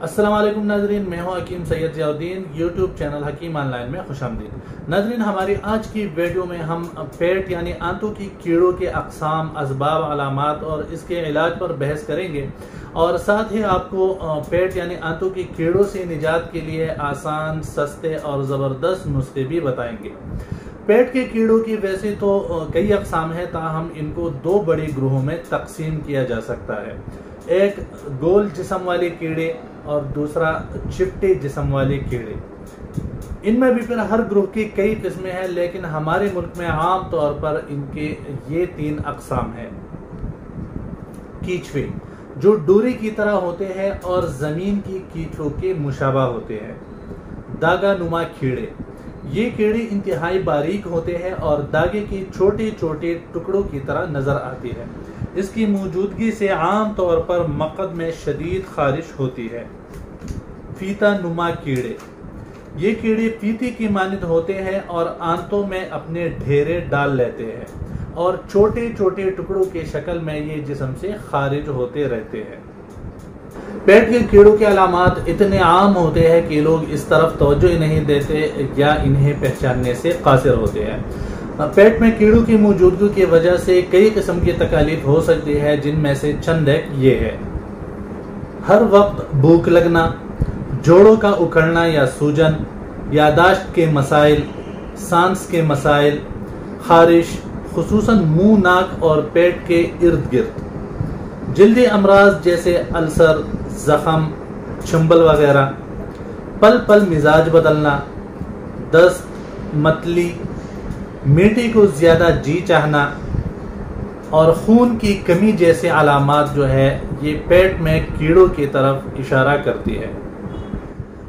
السلام علیکم ناظرین، میں ہوں حکیم سید ضیاء الدین، یوٹیوب چینل حکیم آن لائن میں خوش آمدید۔ ناظرین، ہماری آج کی ویڈیو میں ہم پیٹ یعنی آنتوں کی کیڑوں کے اقسام، اسباب، علامات اور اس کے علاج پر بحث کریں گے، اور ساتھ ہی آپ کو پیٹ یعنی آنتوں کی کیڑوں سے نجات کے لیے آسان، سستے اور زبردست نسخے بھی بتائیں گے۔ پیٹ کے کیڑوں کی ویسے تو کئی اقسام ہیں، تاہم ان کو دو بڑے گروہوں میں تقسیم کیا جا سکتا ہے۔ ایک گول جسم والے کیڑے اور دوسرا چپٹے جسم والے کیڑے۔ ان میں بھی پھر ہر گروہ کی کئی قسمیں ہیں، لیکن ہمارے ملک میں عام طور پر ان کے یہ تین اقسام ہیں۔ کیچوے، جو ڈوری کی طرح ہوتے ہیں اور زمین کی کیچووں کے مشابہ ہوتے ہیں۔ داغا نما کیڑے، یہ کیڑے انتہائی باریک ہوتے ہیں اور داغے کے چھوٹے چھوٹے ٹکڑوں کی طرح نظر آتی ہے۔ اس کی موجودگی سے عام طور پر مقعد میں شدید خارش ہوتی ہے۔ فیتا نما کیڑے، یہ کیڑے فیتے کی مانند ہوتے ہیں اور آنتوں میں اپنے ڈھیرے ڈال لیتے ہیں اور چھوٹے چھوٹے ٹکڑوں کی شکل میں یہ جسم سے خارج ہوتے رہتے ہیں۔ پیٹ کے کیڑوں کے علامات اتنے عام ہوتے ہیں کہ لوگ اس طرف توجہ نہیں دیتے یا انہیں پہچاننے سے قاصر ہوتے ہیں۔ پیٹ میں کیڑوں کی موجودگی کی وجہ سے کئی قسم کی تکالیف ہو سکتی ہے، جن میں سے چند ایک یہ ہے۔ ہر وقت بھوک لگنا، جوڑوں کا اکھڑنا یا سوجن، یاداشت کے مسائل، سانس کے مسائل، خارش خصوصاً منہ، ناک اور پیٹ کے ارد گرد، جلدی امراض جیسے السر، زخم، چنبل وغیرہ، پل پل مزاج بدلنا، دست، متلی، میٹھی کو زیادہ جی چاہنا اور خون کی کمی جیسے علامات جو ہے یہ پیٹ میں کیڑوں کی طرف اشارہ کرتی ہے۔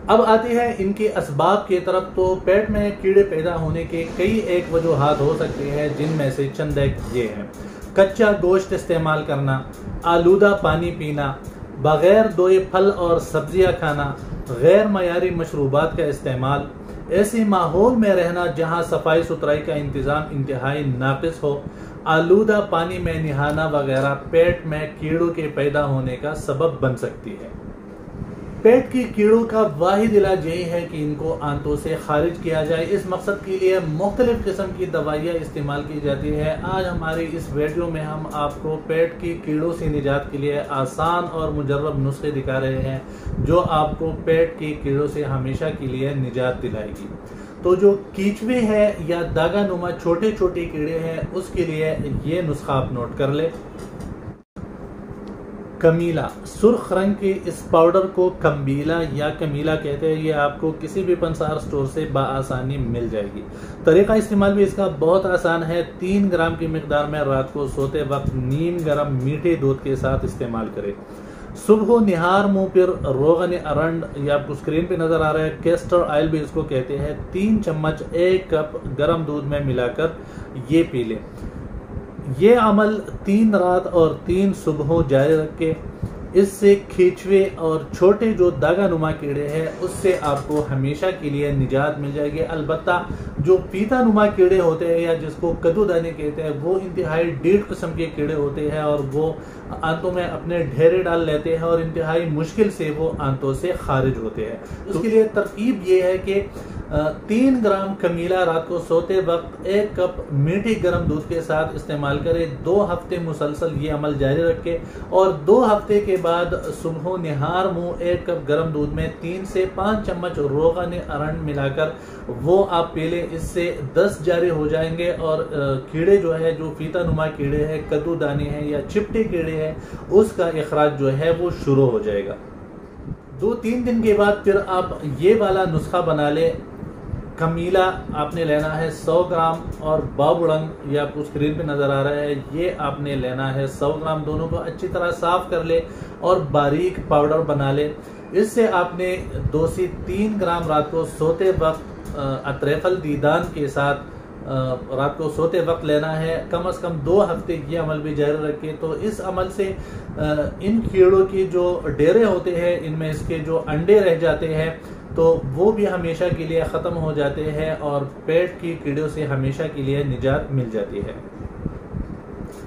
اب آتی ہے ان کے اسباب کی طرف۔ تو پیٹ میں کیڑے پیدا ہونے کے کئی ایک وجوہات ہو سکتی ہیں، جن میں سے چند ایک یہ ہیں۔ کچا گوشت استعمال کرنا، آلودہ پانی پینا، بغیر دھوئے پھل اور سبزیاں کھانا، غیر معیاری مشروبات کا استعمال، ایسے ماحول میں رہنا جہاں صفائی ستھرائی کا انتظام انتہائی ناقص ہو، آلودہ پانی میں نہانا وغیرہ پیٹ میں کیڑوں کے پیدا ہونے کا سبب بن سکتی ہے۔ پیٹ کی کیڑوں کا واحد علاج یہی ہے کہ ان کو آنتوں سے خارج کیا جائے۔ اس مقصد کے لیے مختلف قسم کی دوائیاں استعمال کی جاتی ہے۔ آج ہماری اس ویڈیو میں ہم آپ کو پیٹ کی کیڑوں سے نجات کے لیے آسان اور مجرب نسخے دکھا رہے ہیں، جو آپ کو پیٹ کی کیڑوں سے ہمیشہ کے لیے نجات دلائے گی۔ تو جو کیچوے ہے یا داغا نما چھوٹے چھوٹے کیڑے ہیں، اس کے لیے یہ نسخہ آپ نوٹ کر لیں۔ کمیلا، سرخ رنگ کے اس پاؤڈر کو کمبیلا یا کمیلا کہتے ہیں۔ یہ آپ کو کسی بھی پنسار سٹور سے بآسانی مل جائے گی۔ طریقہ استعمال بھی اس کا بہت آسان ہے۔ 3 گرام کی مقدار میں رات کو سوتے وقت نیم گرم میٹھے دودھ کے ساتھ استعمال کریں۔ صبح نہار منہ پر روغن ارنڈ یا آپ کو اسکرین پہ نظر آ رہا ہے کیسٹر آئل بھی اس کو کہتے ہیں، 3 چمچ 1 کپ گرم دودھ میں ملا کر یہ پی لیں۔ یہ عمل 3 رات اور 3 صبحوں جاری رکھے۔ اس سے کیچوے اور چھوٹے جو داغا نما کیڑے ہیں اس سے آپ کو ہمیشہ کے لیے نجات مل جائے گی۔ البتہ جو فیتا نما کیڑے ہوتے ہیں یا جس کو کدو دانے کہتے ہیں، وہ انتہائی ڈیڑھ قسم کے کیڑے ہوتے ہیں اور وہ آنتوں میں اپنے ڈھیرے ڈال لیتے ہیں اور انتہائی مشکل سے وہ آنتوں سے خارج ہوتے ہیں۔ اس کے لیے ترکیب یہ ہے کہ 3 گرام کمیلا رات کو سوتے وقت 1 کپ میٹھی گرم دودھ کے ساتھ استعمال کریں۔ 2 ہفتے مسلسل یہ عمل جاری رکھے اور 2 ہفتے کے بعد صبح نہار منہ 1 کپ گرم دودھ میں 3 سے 5 چمچ روغن ارنڈ ملا کر وہ آپ پی لیں۔ اس سے دست جاری ہو جائیں گے اور کیڑے جو ہے، جو فیتا نما کیڑے ہیں، کدو دانے ہیں یا چپٹے کیڑے ہیں، اس کا اخراج جو ہے وہ شروع ہو جائے گا۔ 2-3 دن کے بعد پھر آپ یہ والا نسخہ بنا لیں۔ کمیلا آپ نے لینا ہے 100 گرام اور باؤبڑنگ یہ آپ کو اسکرین پہ نظر آ رہا ہے، یہ آپ نے لینا ہے 100 گرام۔ دونوں کو اچھی طرح صاف کر لے اور باریک پاؤڈر بنا لے۔ اس سے آپ نے 2 سے 3 گرام رات کو سوتے وقت اطریفل دیدان کے ساتھ رات کو سوتے وقت لینا ہے۔ کم از کم 2 ہفتے یہ عمل بھی جاری رکھے۔ تو اس عمل سے ان کیڑوں کی جو ڈیرے ہوتے ہیں، ان میں اس کے جو انڈے رہ جاتے ہیں، تو وہ بھی ہمیشہ کے لیے ختم ہو جاتے ہیں اور پیٹ کی کیڑوں سے ہمیشہ کے لیے نجات مل جاتی ہے۔